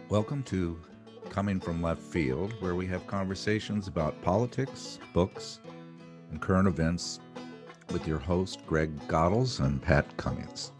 Welcome to Coming from Left Field, where we have conversations about politics, books, and current events with your host, Greg Goddles and Pat Cummings.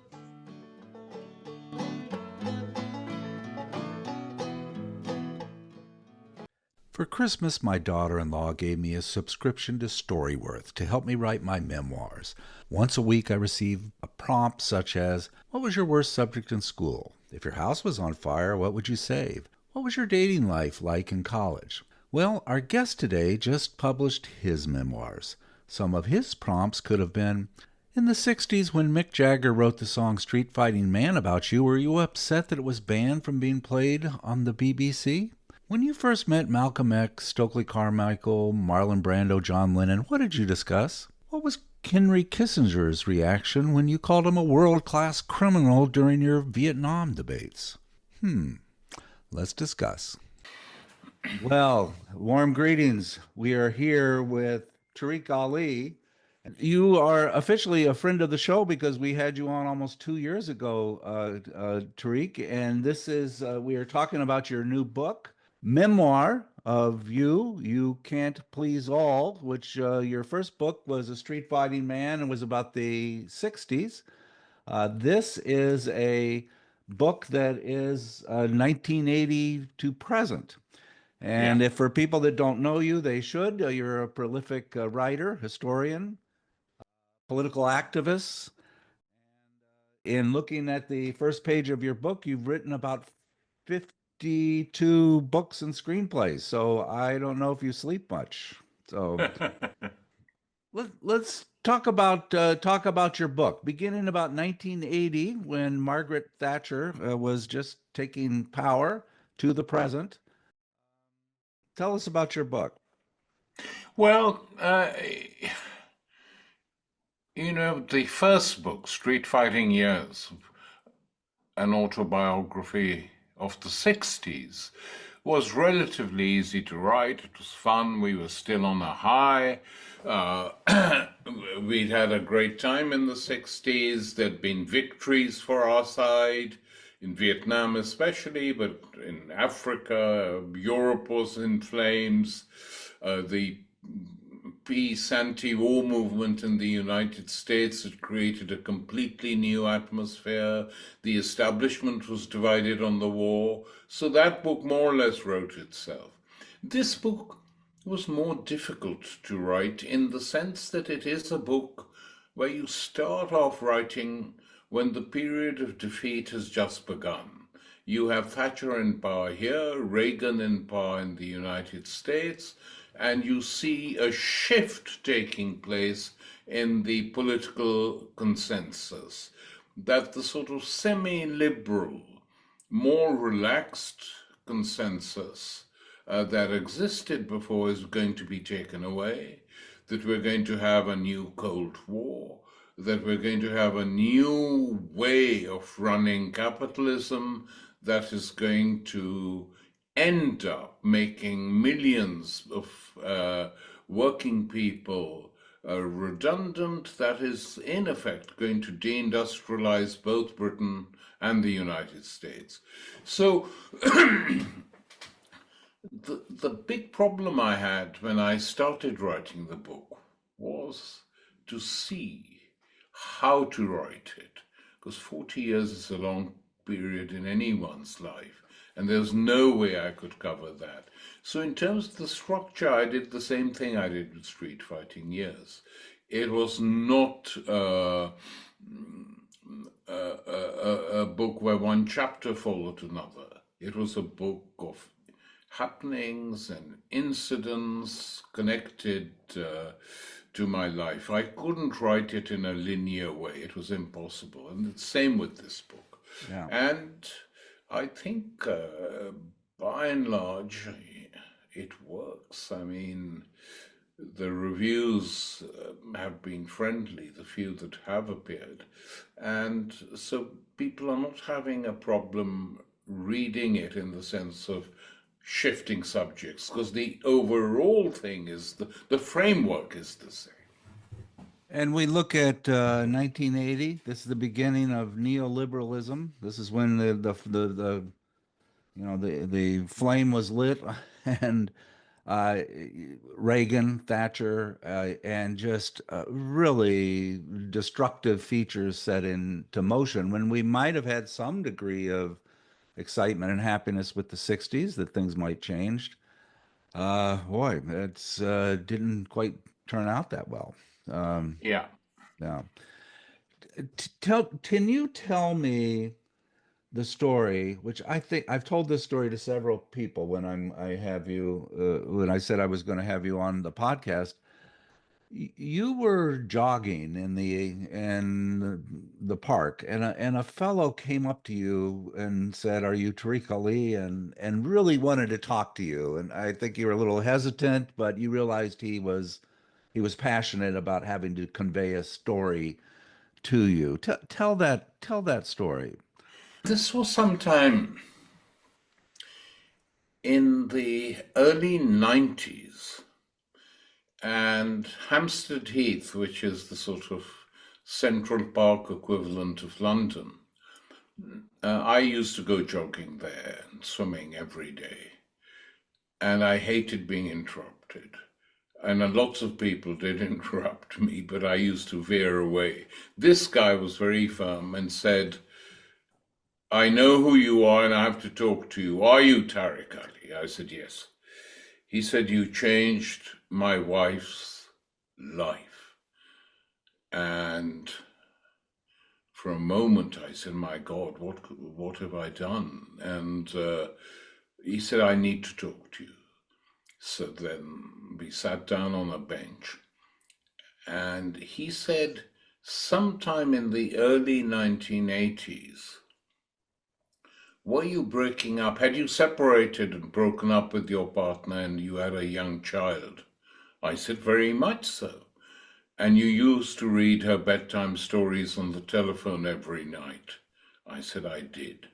For Christmas, my daughter-in-law gave me a subscription to Storyworth to help me write my memoirs. Once a week, I receive a prompt such as, what was your worst subject in school? If your house was on fire, what would you save? What was your dating life like in college? Well, our guest today just published his memoirs. Some of his prompts could have been, in the 60s when Mick Jagger wrote the song Street Fighting Man about you, were you upset that it was banned from being played on the BBC? When you first met Malcolm X, Stokely Carmichael, Marlon Brando, John Lennon, what did you discuss? What was Henry Kissinger's reaction when you called him a world-class criminal during your Vietnam debates? Let's discuss. Well, warm greetings. We are here with Tariq Ali. You are officially a friend of the show because we had you on almost 2 years ago, Tariq, and this is, we are talking about your new book, memoir of You Can't Please All, which your first book was A Street Fighting Man and was about the 60s. This is a book that is 1980 to present. And if for people that don't know you, they should. You're a prolific writer, historian, political activist. In looking at the first page of your book, you've written about 52 books and screenplays. So I don't know if you sleep much. So let's talk about your book. Beginning about 1980, when Margaret Thatcher was just taking power, to the present. Tell us about your book. Well, the first book, Street Fighting Years, an autobiography of the 60s, was relatively easy to write. It was fun. We were still on a high. We'd had a great time in the 60s. There'd been victories for our side, in Vietnam especially, but in Africa, Europe was in flames. The peace anti-war movement in the United States had created a completely new atmosphere. The establishment was divided on the war. So that book more or less wrote itself. This book was more difficult to write in the sense that it is a book where you start off writing when the period of defeat has just begun. You have Thatcher in power here, Reagan in power in the United States, and you see a shift taking place in the political consensus, that the sort of semi-liberal, more relaxed consensus that existed before is going to be taken away, that we're going to have a new Cold War, that we're going to have a new way of running capitalism that is going to end up making millions of working people redundant, that is in effect going to deindustrialize both Britain and the United States. So the big problem I had when I started writing the book was to see how to write it, because 40 years is a long period in anyone's life, and there's no way I could cover that. So in terms of the structure, I did the same thing I did with Street Fighting Years. It was not a book where one chapter followed another. It was a book of happenings and incidents connected to my life. I couldn't write it in a linear way. It was impossible. And the same with this book. Yeah. And I think by and large, it works. I mean, the reviews have been friendly, the few that have appeared. And so people are not having a problem reading it in the sense of shifting subjects, because the overall thing is the framework is the same. And we look at 1980. This is the beginning of neoliberalism. This is when the the flame was lit, and uh, Reagan, Thatcher, and just really destructive features set into motion when we might have had some degree of excitement and happiness with the 60s that things might change. Boy, it's didn't quite turn out that well. Um, Yeah. yeah. Can you tell me the story, which I think I've told this story to several people when I have you, when I said I was going to have you on the podcast. You were jogging in the park, and a fellow came up to you and said, "Are you Tariq Ali?" and really wanted to talk to you. And I think you were a little hesitant, but you realized he was passionate about having to convey a story to you. Tell that story. This was sometime in the early 90s, and Hampstead Heath, which is the sort of Central Park equivalent of London, I used to go jogging there and swimming every day, and I hated being interrupted. And lots of people did interrupt me, but I used to veer away. This guy was very firm and said, "I know who you are and I have to talk to you. Are you Tariq Ali?" I said, "Yes." He said, "You changed my wife's life." And for a moment I said, "My God, what have I done?" And he said, "I need to talk to you." So then we sat down on a bench, and he said, sometime in the early 1980s, were you breaking up? Had you separated and broken up with your partner and you had a young child? I said, "Very much so." "And you used to read her bedtime stories on the telephone every night?" I said, "I did."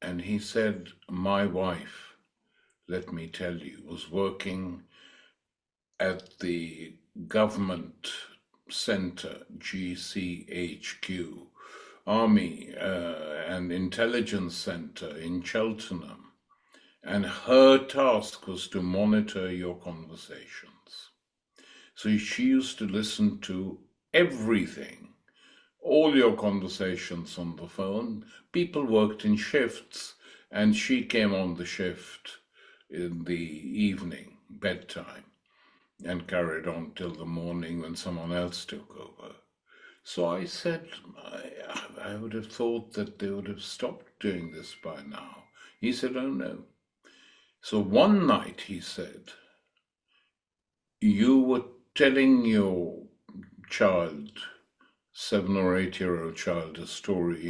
And he said, "My wife, let me tell you, was working at the government center, GCHQ, Army and Intelligence Center in Cheltenham, and her task was to monitor your conversations. So she used to listen to everything, all your conversations on the phone. People worked in shifts, and she came on the shift in the evening, bedtime, and carried on till the morning when someone else took over. So I said, I would have thought that they would have stopped doing this by now. He said, "Oh no." So one night he said, "You were telling your child, 7 or 8 year old child, a story,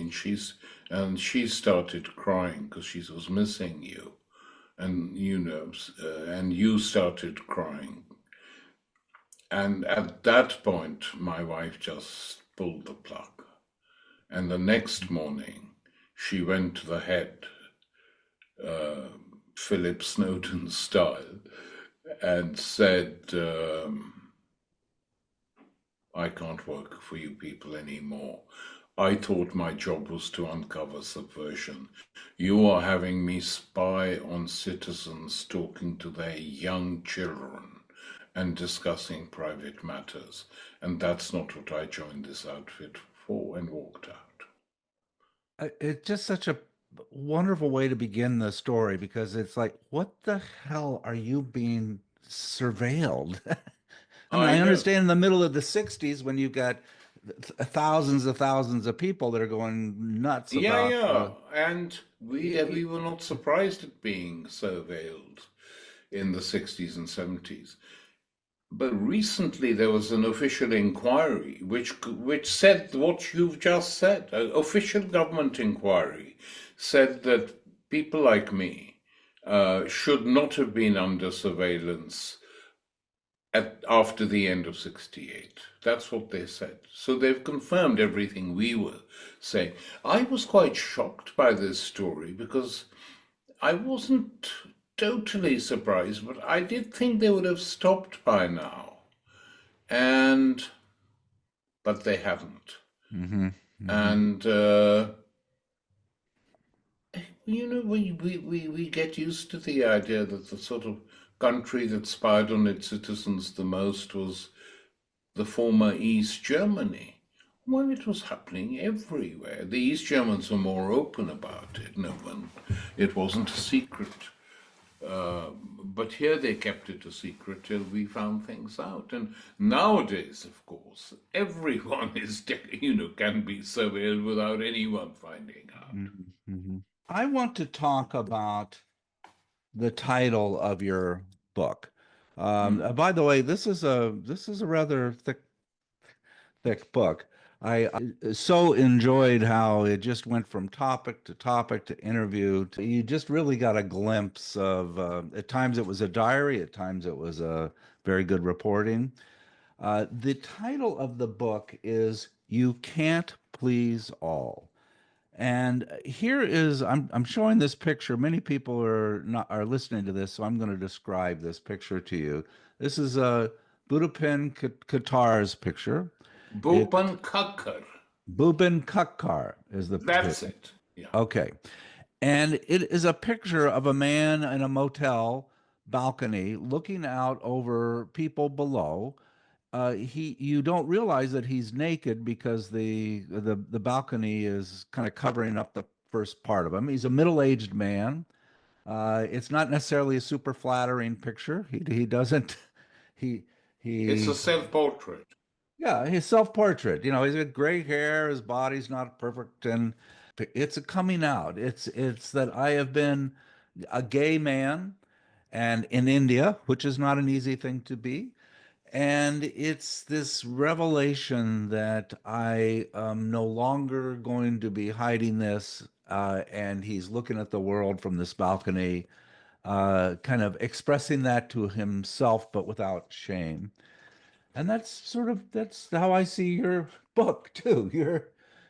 and she started crying because she was missing you, and and you started crying. And at that point, my wife just pulled the plug. And the next morning, she went to the head, uh, Philip Snowden style, and said, "I can't work for you people anymore. I thought my job was to uncover subversion. You are having me spy on citizens talking to their young children and discussing private matters. And that's not what I joined this outfit for," and walked out. It's just such a wonderful way to begin the story because it's like, what the hell are you being surveilled? I mean, I I know. understand in the middle of the 60s when you've got thousands of people that are going nuts Yeah, about yeah. And y- y- we were not surprised at being surveilled in the 60s and 70s. But recently there was an official inquiry which said what you've just said. An official government inquiry said that people like me should not have been under surveillance after the end of 68. That's what they said. So they've confirmed everything we were saying. I was quite shocked by this story because I wasn't totally surprised, but I did think they would have stopped by now. And but they haven't. Mhm, mhm. And we get used to the idea that the sort of country that spied on its citizens the most was the former East Germany. Well, it was happening everywhere. The East Germans were more open about it. No one, it wasn't a secret. But here they kept it a secret till we found things out. And nowadays, of course, everyone is, can be surveilled without anyone finding out. Mm-hmm. I want to talk about the title of your book. By the way, this is a rather thick book. I so enjoyed how it just went from topic to topic to interview. You just really got a glimpse of, at times it was a diary, at times it was a very good reporting. The title of the book is You Can't Please All. And here is I'm showing this picture. Many people are listening to this, so I'm going to describe this picture to you. This is a Bhupen-Khattar's picture. It Bhupen-Khakhar. Bhupen-Khakhar is the That's it. Yeah. okay. And it is a picture of a man in a motel balcony looking out over people below. You don't realize that he's naked because the balcony is kind of covering up the first part of him. He's a middle-aged man. It's not necessarily a super flattering picture. He doesn't he It's a he self-portrait. yeah, his self-portrait. He's got gray hair, his body's not perfect, and it's a coming out. It's that I have been a gay man and in India, which is not an easy thing to be. And it's this revelation that I am no longer going to be hiding this. And he's looking at the world from this balcony, kind of expressing that to himself, but without shame. And that's how I see your book too.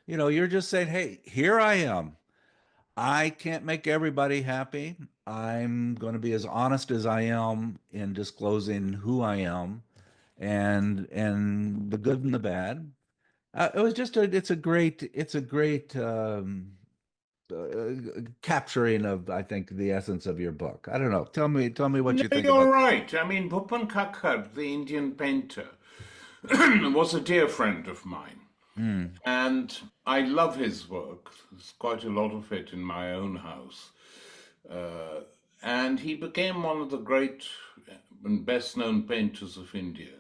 You're just saying, hey, here I am. I can't make everybody happy. I'm going to be as honest as I am in disclosing who I am and the good and the bad. It's a great capturing of, I think, the essence of your book. I don't know. Tell me what No, you think you're about. right. I mean, Bhupen-Khakhar, the Indian painter, was a dear friend of mine. Mm, And I love his work. There's quite a lot of it in my own house. Uh, and he became one of the great and best known painters of India.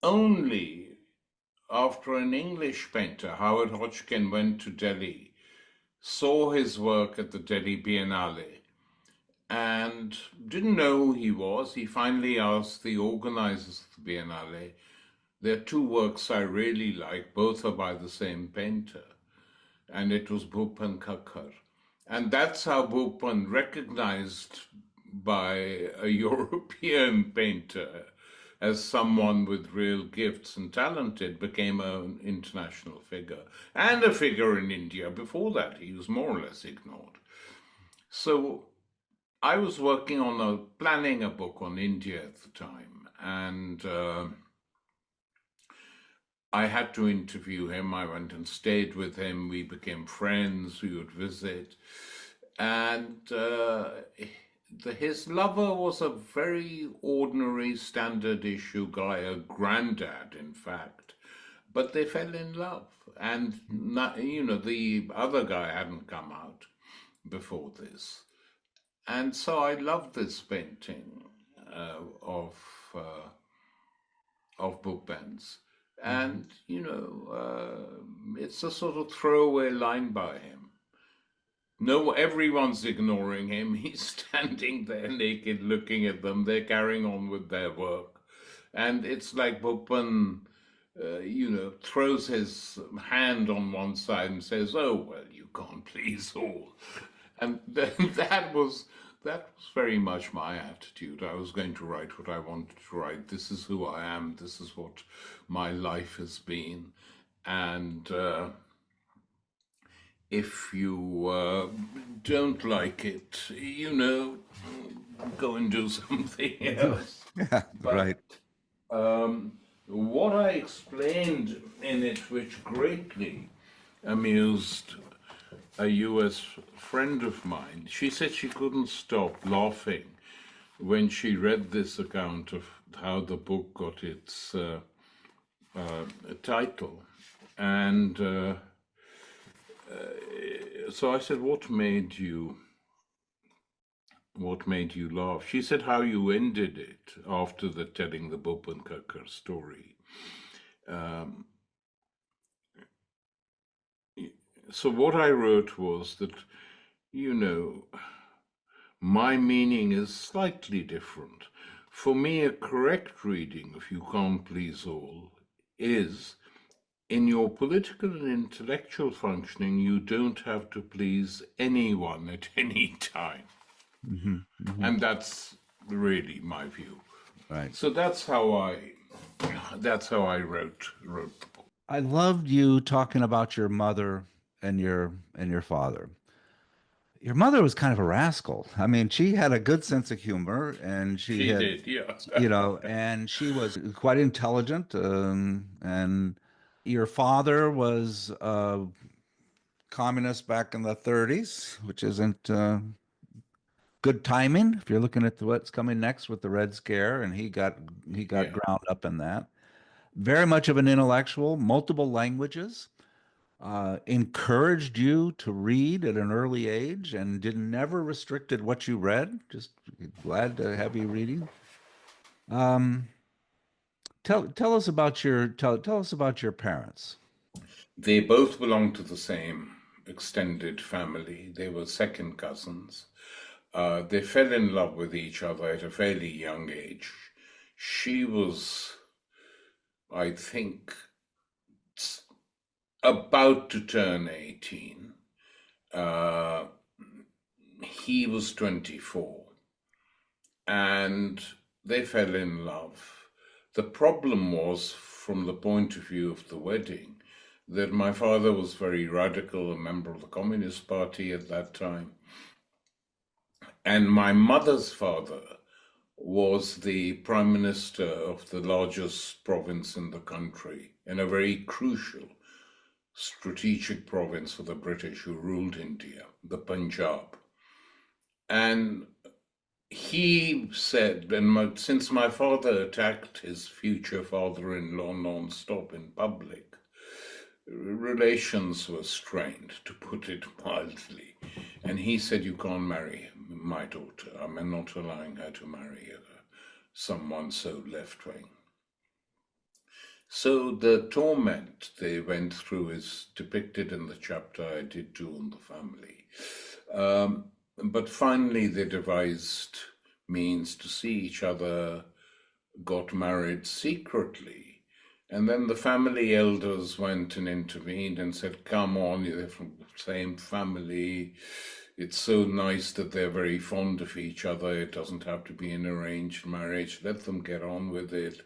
Only after an English painter, Howard Hodgkin, went to Delhi, saw his work at the Delhi Biennale, and didn't know who he was. He finally asked the organizers of the Biennale, there are two works I really like, both are by the same painter. And it was Bhupen-Khakhar. And that's how Bhupen, recognized by a European painter as someone with real gifts and talented, became an international figure. And a figure in India. Before that, he was more or less ignored. So I was working on planning a book on India at the time. And I had to interview him. I went and stayed with him. We became friends. We would visit. And his lover was a very ordinary, standard issue guy, a granddad, in fact. But they fell in love. And, the other guy hadn't come out before this. And so I loved this painting of Bhupen's. mhm. And, it's a sort of throwaway line by him. No, everyone's ignoring him. He's standing there naked looking at them. They're carrying on with their work. And it's like Bhupen, throws his hand on one side and says, oh, well, you can't please all. And that was very much my attitude. I was going to write what I wanted to write. This is who I am. This is what my life has been. And if you don't like it, go and do something else. Yeah, But right. what I explained in it, which greatly amused a US friend of mine. She said she couldn't stop laughing when she read this account of how the book got its title. And so I said, what made you laugh? She said how you ended it after the telling the Bhupen-Khakhar story. So what I wrote was that, you know, my meaning is slightly different. For me, a correct reading of You Can't Please All is, in your political and intellectual functioning, you don't have to please anyone at any time. Hmm. Hmm. And that's really my view. Right. So that's how I wrote the book. I loved you talking about your mother and your father. Your mother was kind of a rascal. I mean, she had a good sense of humor, and she She had, did, yeah. and she was quite intelligent. And your father was communist back in the 30s, which isn't good timing if you're looking at what's coming next with the Red Scare, and he got Yeah. ground up in that. Very much of an intellectual, multiple languages. Encouraged you to read at an early age and did never restricted what you read. Just glad to have you reading. Um, tell us about tell us about your parents. They both belonged to the same extended family. They were second cousins. They fell in love with each other at a fairly young age. She was, I think, about to turn 18. Uh, he was 24. And they fell in love. The problem was, from the point of view of the wedding, that my father was very radical, a member of the Communist Party at that time. And my mother's father was the prime minister of the largest province in the country, and a very crucial strategic province for the British who ruled India, the Punjab. And he said, and since my father attacked his future father-in-law non-stop in public, relations were strained, to put it mildly. And he said, you can't marry my daughter. I'm not allowing her to marry someone so left-wing. So the torment they went through is depicted in the chapter I did do on the family. But finally they devised means to see each other, got married secretly. And then the family elders went and intervened and said, come on, you're from the same family. It's so nice that they're very fond of each other. It doesn't have to be an arranged marriage. Let them get on with it.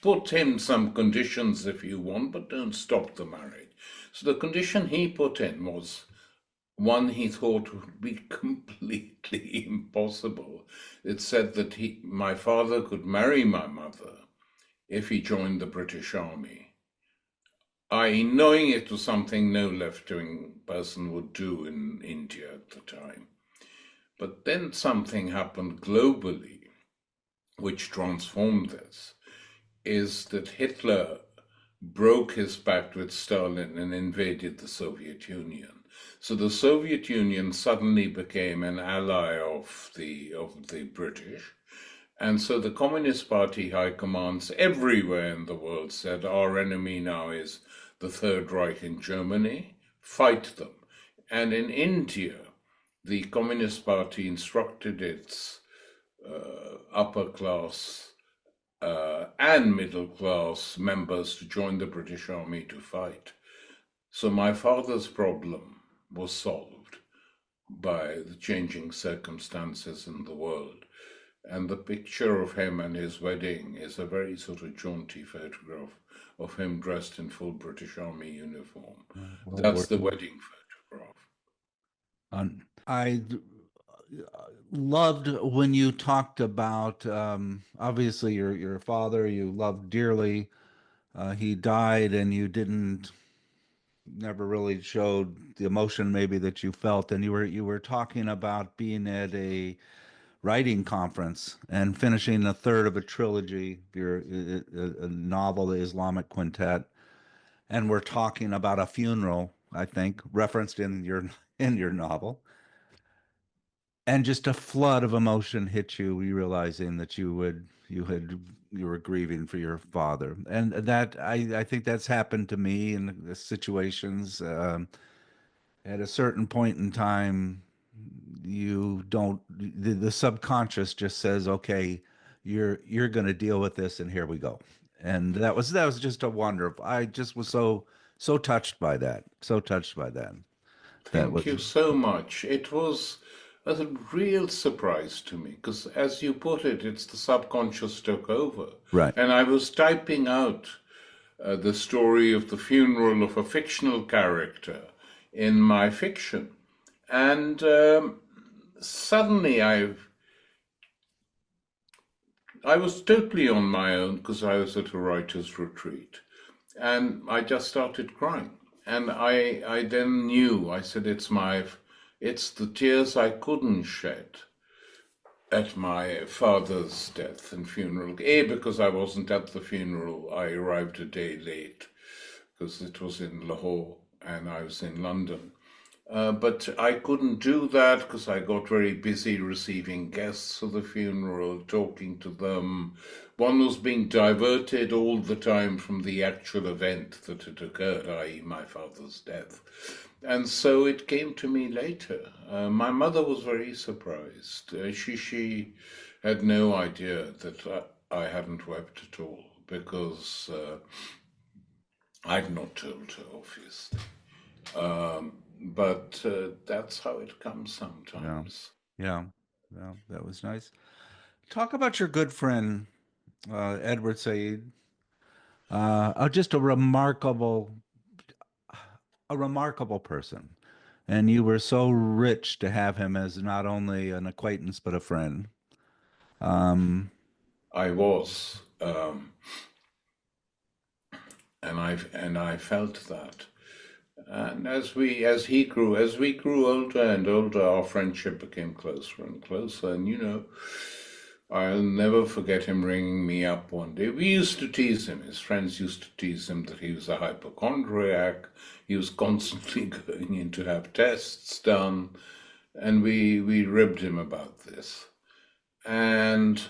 Put in some conditions if you want, but don't stop the marriage. So the condition he put in was one he thought would be completely impossible. It said that my father could marry my mother if he joined the British Army. Knowing it was something no left-wing person would do in India at the time. But then something happened globally which transformed this, is that Hitler broke his pact with Stalin and invaded the Soviet Union. So the Soviet Union suddenly became an ally of the British. And so the Communist Party high commands everywhere in the world said, our enemy now is the Third Reich in Germany, fight them. And in India, the Communist Party instructed its upper class and middle class members to join the British Army to fight. So my father's problem was solved by the changing circumstances in the world. And the picture of him and his wedding is a very sort of jaunty photograph of him dressed in full British Army uniform. Well That's worth the it. wedding photograph. I loved when you talked about obviously your father you loved dearly. He died, and you didn't never really showed the emotion maybe that you felt. And you were talking about being at a writing conference and finishing a third of a trilogy, your a novel, The Islamic Quintet, and we're talking about a funeral, I think, referenced in your novel. And just a flood of emotion hit you, you realizing that you were grieving for your father. And that I think that's happened to me in the situations. At a certain point in time, you don't the subconscious just says, okay, you're going to deal with this, and here we go. And that was just a wonder. I just was so touched by that, so touched by that. That Thank was you so much. It was a real surprise to me because, as you put it, it's the subconscious took over. right. And I was typing out the story of the funeral of a fictional character in my fiction. And suddenly I was totally on my own because I was at a writer's retreat. And I just started crying. And I then knew, I said, it's the tears I couldn't shed at my father's death and funeral. A, because I wasn't at the funeral. I arrived a day late because it was in Lahore and I was in London. But I couldn't do that because I got very busy receiving guests for the funeral, talking to them. One was being diverted all the time from the actual event that had occurred, i.e., my father's death. And so it came to me later. My mother was very surprised. She had no idea that I hadn't wept at all because I'd not told her, obviously. But that's how it comes Yeah. sometimes. Yeah. Yeah. That was nice. Talk about your good friend, Edward Said. Just a remarkable person. And you were so rich to have him as not only an acquaintance, but a friend. Um, I was, and I felt that. And as we grew older and older, our friendship became closer and closer. And I'll never forget him ringing me up one day. We used to tease him. His friends used to tease him that he was a hypochondriac. He was constantly going in to have tests done, and we ribbed him about this. And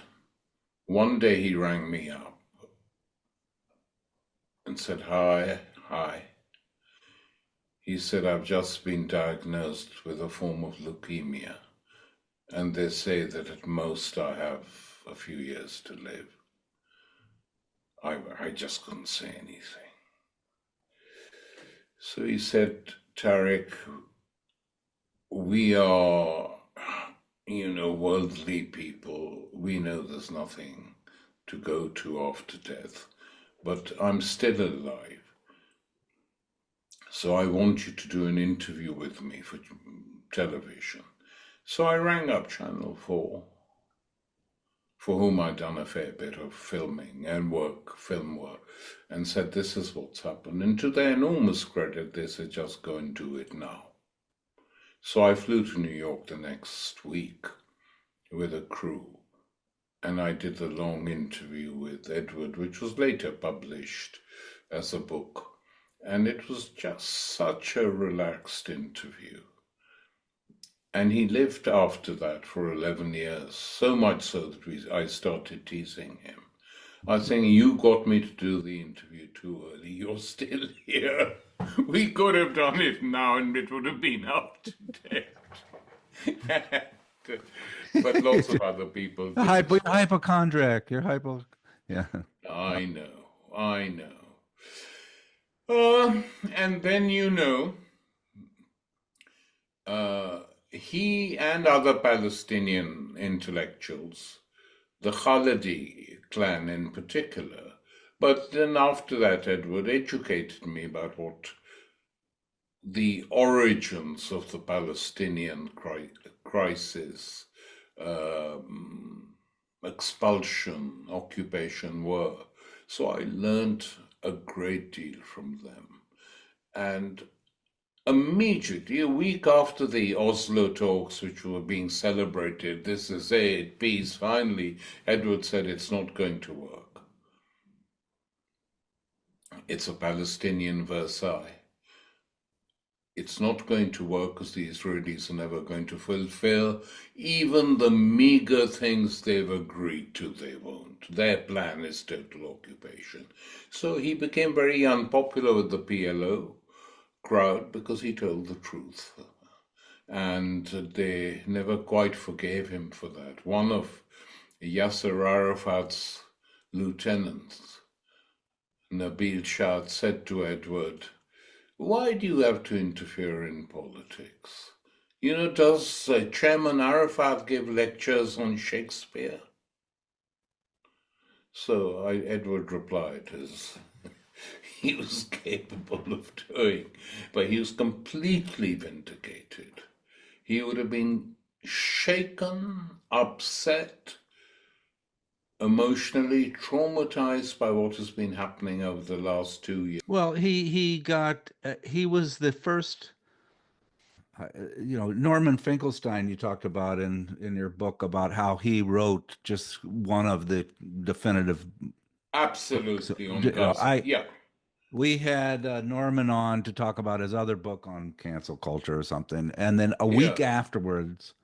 one day he rang me up and said, "Hi, hi." He said, "I've just been diagnosed with a form of leukemia, and they say that at most I have a few years to live." I just couldn't say anything. So he said, "Tariq, we are, worldly people. We know there's nothing to go to after death, but I'm still alive. So I want you to do an interview with me for television." So I rang up Channel 4, for whom I'd done a fair bit of filming and film work, and said, "This is what's happened." And to their enormous credit, they said, "Just go and do it now." So I flew to New York the next week with a crew, and I did a long interview with Edward, which was later published as a book. And it was just such a relaxed interview. And he lived after that for 11 years, so much so that I started teasing him. I was saying, "You got me to do the interview too early. You're still here. We could have done it now and it would have been up to date." But lots of other people did. Hypochondriac. You're hypo. Yeah. I know, I know. And then he and other Palestinian intellectuals, the Khalidi clan in particular, but then after that, Edward educated me about what the origins of the Palestinian crisis, expulsion, occupation were. So I learned a great deal from them. And immediately, a week after the Oslo talks, which were being celebrated, this is it, peace, finally, Edward said it's not going to work. It's a Palestinian Versailles. It's not going to work because the Israelis are never going to fulfill even the meager things they've agreed to. They won't. Their plan is total occupation. So he became very unpopular with the PLO crowd because he told the truth. And they never quite forgave him for that. One of Yasser Arafat's lieutenants, Nabil Shad, said to Edward, "Why do you have to interfere in politics? Does Chairman Arafat give lectures on Shakespeare?" So Edward replied, as he was capable of doing, but he was completely vindicated. He would have been shaken, upset, emotionally traumatized by what has been happening over the last 2 years. Well, he was the first. Norman Finkelstein, you talked about in your book about how he wrote just one of the definitive books. Absolutely on Gaza. I Yeah, We had Norman on to talk about his other book on cancel culture or something, and then a yeah. week afterwards,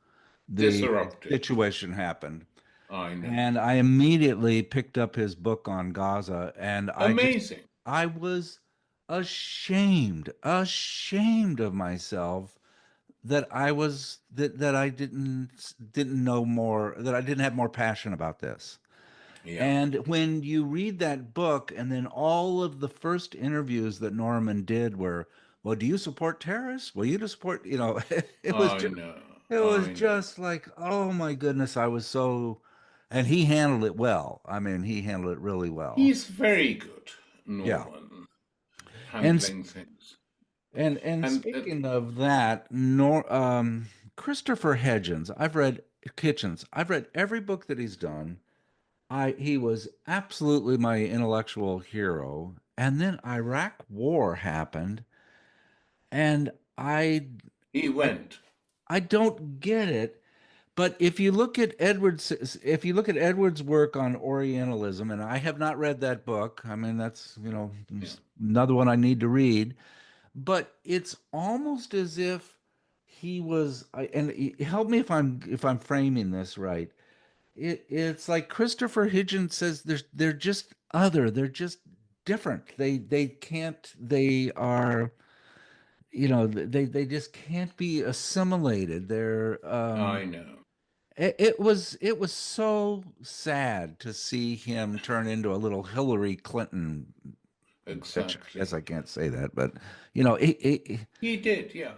the Disrupted. situation happened, I know. and I immediately picked up his book on Gaza, and Amazing. I was ashamed of myself that I didn't know more, that I didn't have more passion about this. Yeah. And when you read that book, and then all of the first interviews that Norman did were, well, do you support terrorists? Well, you to support, I know. it was I know. just like, oh my goodness, I was so, and he handled it well. I mean, he handled it really well. He's very good, Yeah. Norman, And handling things. and And speaking of that, Christopher Hitchens. I've read every book that he's done. He was absolutely my intellectual hero. And then Iraq War happened, and he I went. I don't get it. But if you look at Edwards' work on Orientalism, and I have not read that book. I mean, that's, Yeah. another one I need to read. But it's almost as if he was, help me if I'm framing this right. It's like Christopher Hitchens says they're just other. They're just different. They can't. They are. They just can't be assimilated. They're. I know. It was so sad to see him turn into a little Hillary Clinton bitch. I guess Exactly. I can't say that, but you know, He did, yeah.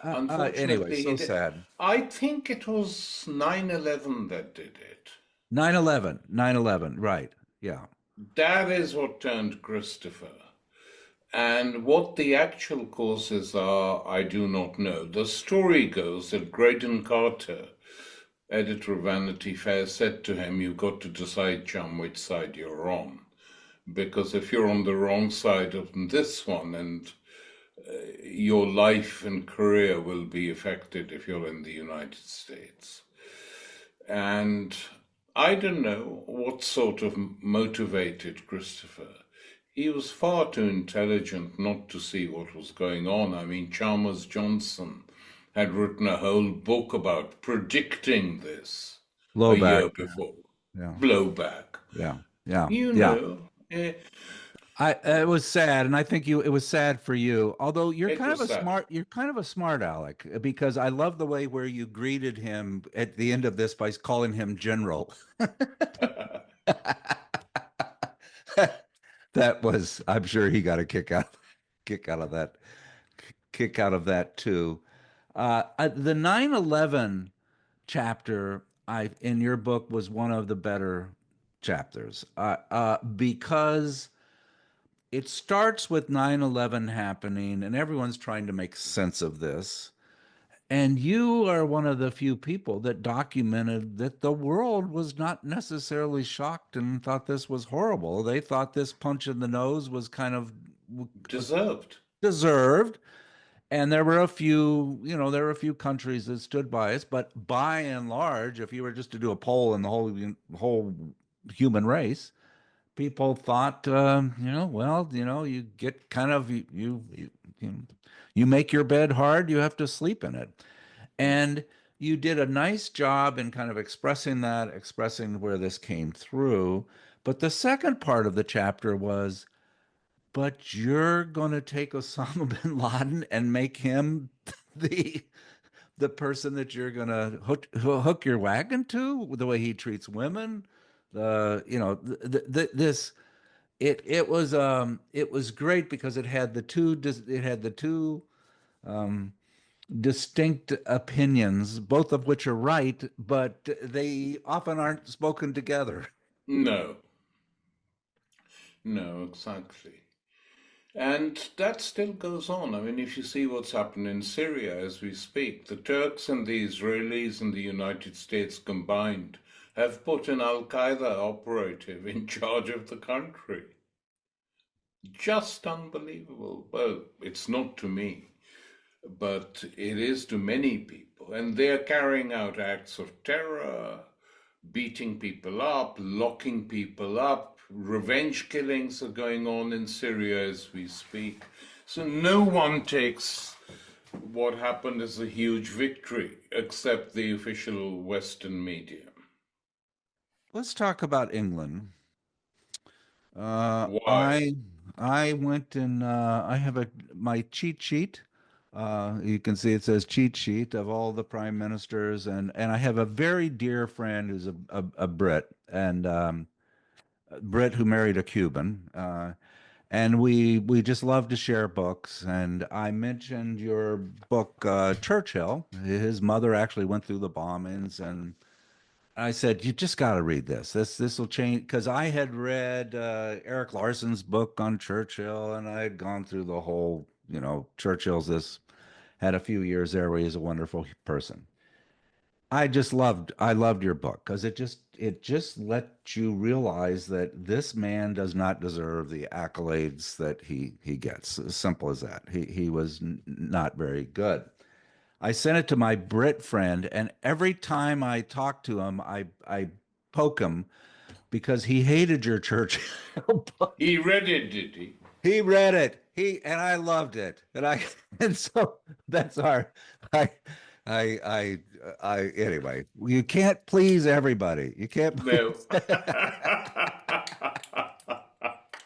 anyway, Unfortunately, he so did. sad. I think it was 9/11 that did it. 9/11, right? Yeah. That is what turned Christopher. And what the actual causes are, I do not know. The story goes that Graydon Carter, editor of Vanity Fair, said to him, "You've got to decide, chum, which side you're on. Because if you're on the wrong side of this one, and your life and career will be affected if you're in the United States." And I don't know what sort of motivated Christopher. He was far too intelligent not to see what was going on. I mean, Chalmers Johnson had written a whole book about predicting this a Blowback. year before. Yeah. Blowback. Yeah. Yeah. You Yeah. know, eh, It was sad, and I think it was sad for you. Although it was sad. you're kind of a smart aleck, because I love the way where you greeted him at the end of this by calling him General. That was, I'm sure he got a kick out of that, kick out of that too. The 9/11 chapter in your book was one of the better chapters, because it starts with 9/11 happening, and everyone's trying to make sense of this. And you are one of the few people that documented that the world was not necessarily shocked and thought this was horrible. They thought this punch in the nose was kind of, Deserved. deserved. And there were a few, there were a few countries that stood by us, but by and large, if you were just to do a poll in the whole human race, people thought, well, you get kind of you you make your bed hard, you have to sleep in it, and you did a nice job in kind of expressing that, expressing where this came through. But the second part of the chapter was, but you're going to take Osama bin Laden and make him the the person that you're going to hook your wagon to, the way he treats women, this it was great because it had the two um, distinct opinions, both of which are right, but they often aren't spoken together. No, no, exactly. And that still goes on. I mean, if you see what's happened in Syria as we speak, the Turks and the Israelis and the United States combined have put an Al Qaeda operative in charge of the country. Just unbelievable. Well, it's not to me, but it is to many people. And they're carrying out acts of terror, beating people up, locking people up. Revenge killings are going on in Syria as we speak. So no one takes what happened as a huge victory except the official Western media. Let's talk about England. Uh, Why? I I went and I have my cheat sheet. You can see it says cheat sheet of all the prime ministers, and I have a very dear friend who's a Brit, and a Brit who married a Cuban. And we just love to share books. And I mentioned your book, Churchill. His mother actually went through the bombings, and I said, you just got to read this. This will change, because I had read Eric Larson's book on Churchill, and I had gone through the whole, Churchill's this had a few years there where he's a wonderful person. I loved your book because it just let you realize that this man does not deserve the accolades that he gets. As simple as that. He was not very good. I sent it to my Brit friend, and every time I talk to him, I poke him because he hated your church book. He read it, did he? He read it. And I loved it. And so that's our I I anyway, you can't please everybody. You can't No. please.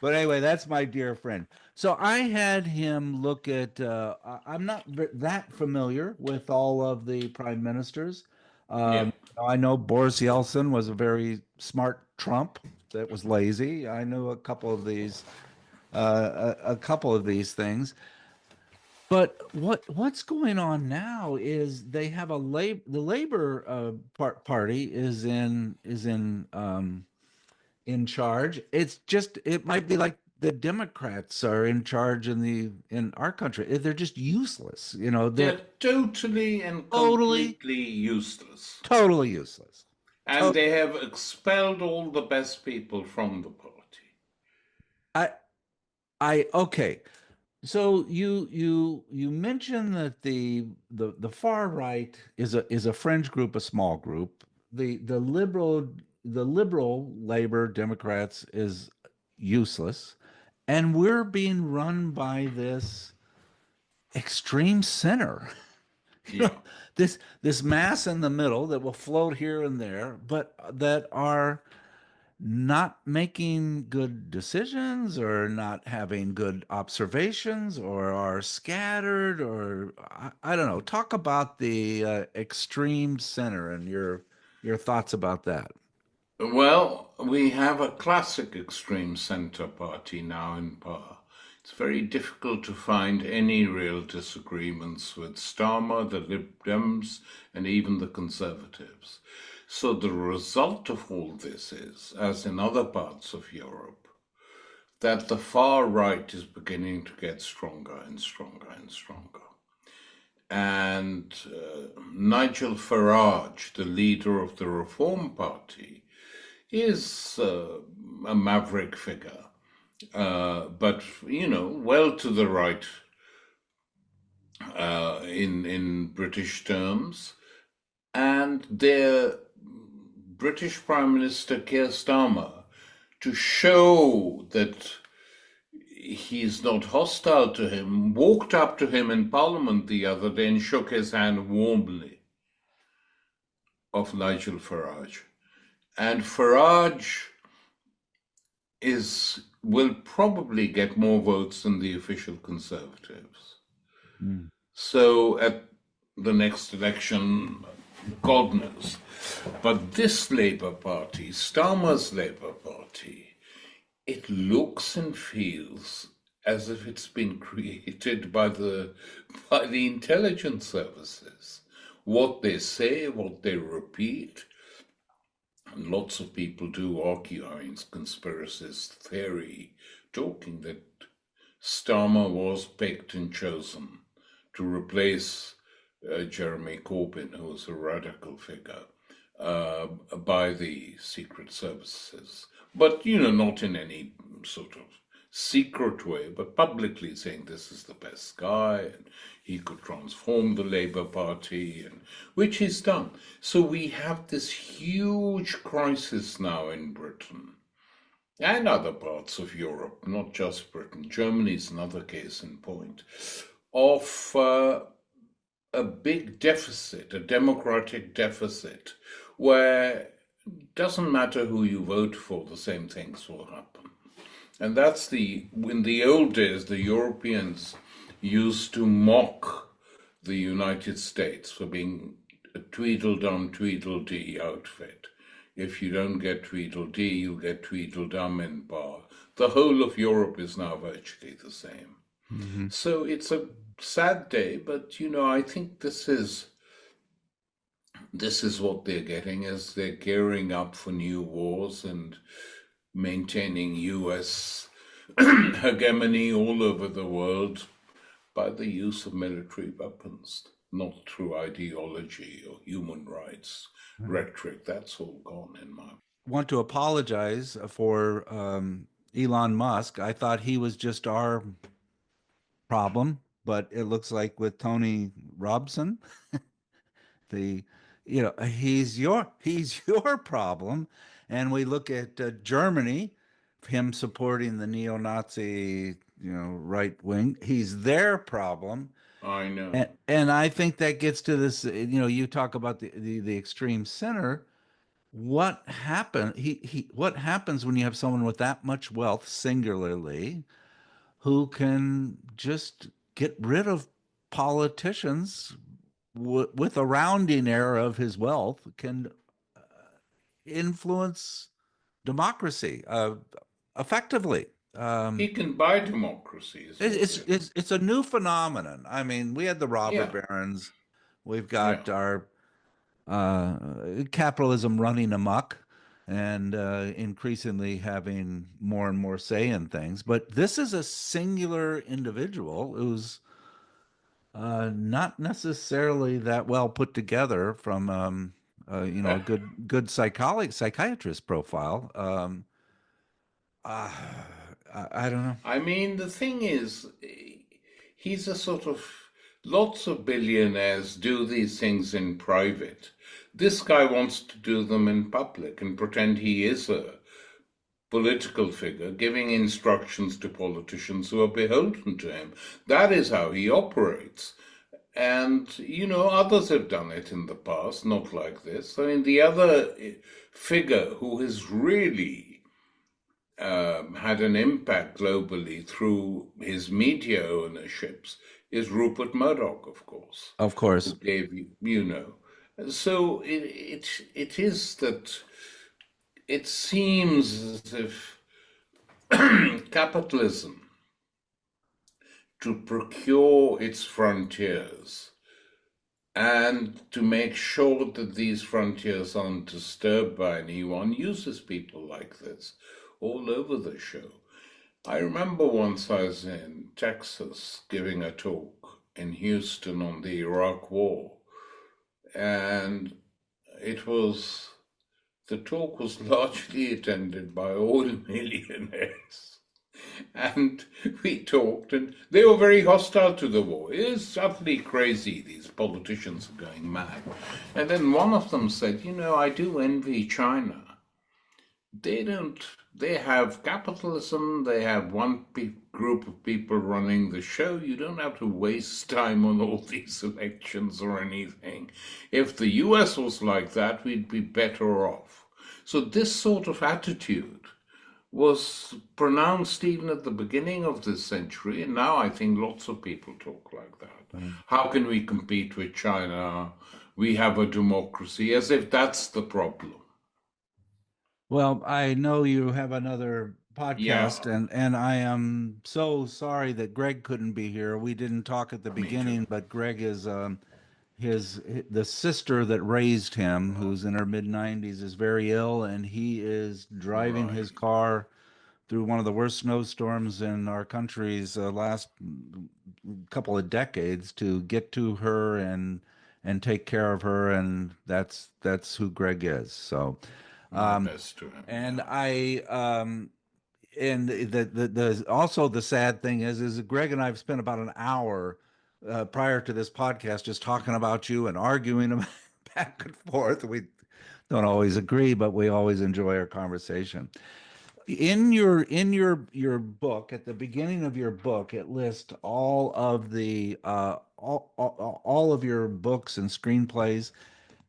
But anyway, that's my dear friend. So I had him look at. I'm not that familiar with all of the prime ministers. Yeah. I know Boris Yeltsin was a very smart Trump that was lazy. I knew a couple of these things. But what's going on now is they have the Labor party is in charge. It's just it might be like the Democrats are in charge in our country. They're just useless. They're They're totally and totally completely useless. totally useless. And To- they have expelled all the best people from the party. I I okay. So you mentioned that the far right is a fringe group, a small group. The liberal Labor Democrats is useless, and we're being run by this extreme center. You know, Yeah. this mass in the middle that will float here and there, but that are not making good decisions or not having good observations or are scattered or I don't know. Talk about the extreme center and your thoughts about that. Well, we have a classic extreme centre party now in power. It's very difficult to find any real disagreements with Starmer, the Lib Dems, and even the Conservatives. So the result of all this is, as in other parts of Europe, that the far right is beginning to get stronger and stronger and stronger. And Nigel Farage, the leader of the Reform Party, is a maverick figure, but well to the right in British terms, and their British Prime Minister Keir Starmer, to show that he's not hostile to him, walked up to him in Parliament the other day and shook his hand warmly, of Nigel Farage. And Farage will probably get more votes than the official Conservatives. Mm. So at the next election, God knows. But this Labour Party, Starmer's Labour Party, it looks and feels as if it's been created by the intelligence services. What they say, what they repeat. And lots of people do argue, I mean, conspiracist theory, talking that Starmer was picked and chosen to replace Jeremy Corbyn, who was a radical figure, by the secret services. But, not in any sort of secret way, but publicly saying this is the best guy and he could transform the Labour Party, and which he's done. So we have this huge crisis now in Britain and other parts of Europe, not just Britain. Germany's another case in point, of a big deficit, a democratic deficit, where it doesn't matter who you vote for, the same things will happen. And that's in the old days, the Europeans used to mock the United States for being a Tweedledum, Tweedledee outfit. If you don't get Tweedledee, you'll get Tweedledum in power. The whole of Europe is now virtually the same. Mm-hmm. So it's a sad day, but I think this is what they're getting, as they're gearing up for new wars and maintaining US hegemony all over the world by the use of military weapons, not through ideology or human rights rhetoric. That's all gone in my. Want to apologize for Elon Musk. I thought he was just our problem, but it looks like with Tony Robson, he's your problem. And we look at Germany, him supporting the neo-Nazi, right wing. He's their problem. I know. And I think that gets to this, you talk about the extreme center. What happened? What happens when you have someone with that much wealth, singularly, who can just get rid of politicians with a rounding error of his wealth, can influence democracy effectively. He can buy democracy. It's a new phenomenon. I mean, we had the robber barons. We've got our capitalism running amok and increasingly having more and more say in things. But this is a singular individual who's not necessarily that well put together from a good psychiatrist profile. I don't know. I mean, the thing is, he's a sort of, lots of billionaires do these things in private. This guy wants to do them in public and pretend he is a political figure, giving instructions to politicians who are beholden to him. That is how he operates. And, others have done it in the past, not like this. I mean, the other figure who has really had an impact globally through his media ownerships is Rupert Murdoch, of course. Of course. Who gave So it is that it seems as if capitalism, to procure its frontiers and to make sure that these frontiers aren't disturbed by anyone, uses people like this all over the show. I remember once I was in Texas giving a talk in Houston on the Iraq War, and the talk was largely attended by oil millionaires. And we talked, and they were very hostile to the war. It is utterly crazy. These politicians are going mad. And then one of them said, I do envy China. They don't, they have capitalism, they have one group of people running the show. You don't have to waste time on all these elections or anything. If the US was like that, we'd be better off. So this sort of attitude was pronounced even at the beginning of this century, and now I think lots of people talk like that. How can we compete with China? We have a democracy, as if that's the problem. Well, I know you have another Yeah, podcast, and I am so sorry that Greg couldn't be here. We didn't talk at the me too. beginning, but Greg is the sister that raised him, who's in her mid 90s, is very ill, and he is driving his Right. car through one of the worst snowstorms in our country's last couple of decades to get to her and take care of her, and that's who Greg is. So, My um, best to him, and yeah. the also the sad thing is that Greg and I have spent about an hour prior to this podcast just talking about you and arguing back and forth. We don't always agree, but we always enjoy our conversation. In your book, at the beginning of your book, it lists all of the all of your books and screenplays.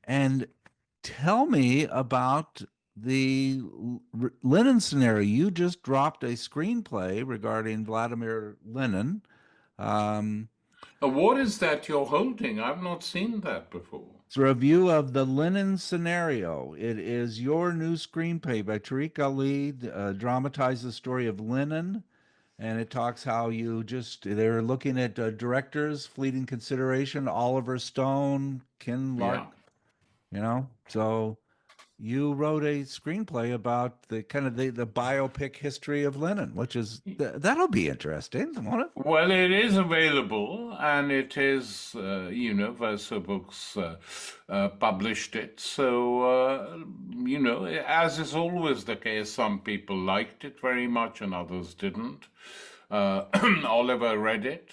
And tell me about the Lenin scenario. You just dropped a screenplay regarding Vladimir Lenin. Um, What is that you're holding? I've not seen that before. it's a review of the Lenin scenario. It is your new screenplay by Tariq Ali, dramatizes the story of Lenin, and it talks how they're looking at directors, fleeting consideration, Oliver Stone, Ken Yeah. Lark, so you wrote a screenplay about the kind of the biopic history of Lenin, which is that'll be interesting, won't it? Well, it is available, and it is, Verso Books published it. So, as is always the case, some people liked it very much and others didn't. Oliver read it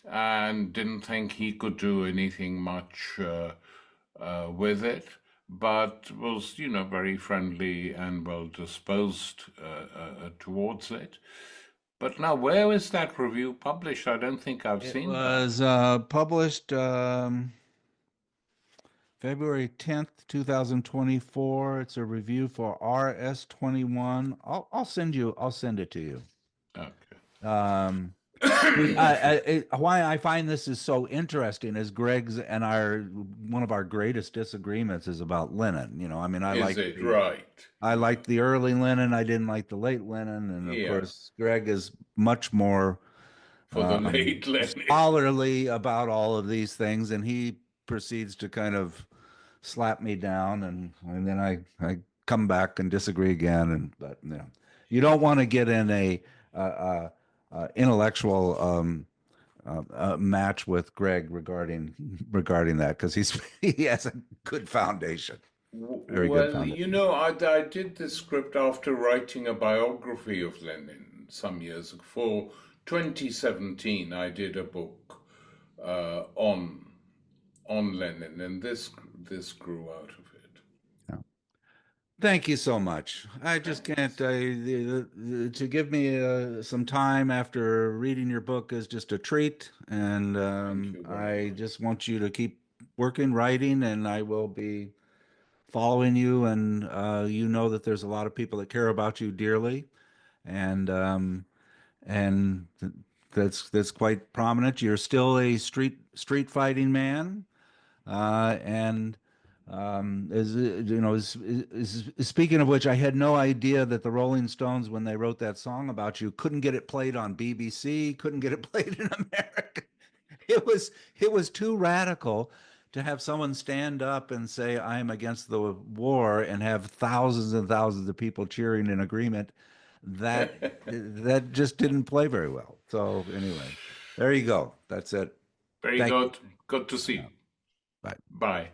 and didn't think he could do anything much with it, but was, very friendly and well disposed towards it. But now, where is that review published? I don't think I've It seen that. was published February 10th, 2024. It's a review for RS21. I'll send it to you. Okay. Um, why I find this is so interesting is Greg's and our one of our greatest disagreements is about Lenin. I mean, Is it right? I Yeah. liked the early Lenin. I didn't like the late Lenin, and of Yeah. course, Greg is much more For the late Lenin. scholarly about all of these things, and he proceeds to kind of slap me down, and then I come back and disagree again, but you don't want to get in a intellectual match with Greg regarding that because he has a good foundation, very good Well, foundation. I did this script after writing a biography of Lenin some years ago. For 2017, I did a book on Lenin, and this grew out of it. Yeah. Thank you so much. I just can't. Thanks. To give me some time after reading your book is just a treat, and Thank you very I much. just want you to keep working, writing, and I will be following you. And you know that there's a lot of people that care about you dearly, and and that's quite prominent. You're still a street fighting man, and speaking of which, I had no idea that the Rolling Stones, when they wrote that song about you, couldn't get it played on BBC, couldn't get it played in America. It was too radical to have someone stand up and say, "I'm against the war," and have thousands and thousands of people cheering in agreement. That just didn't play very well. So anyway, there you go. That's it. Very Thank you. good. Good to see Yeah. you. Bye. Bye.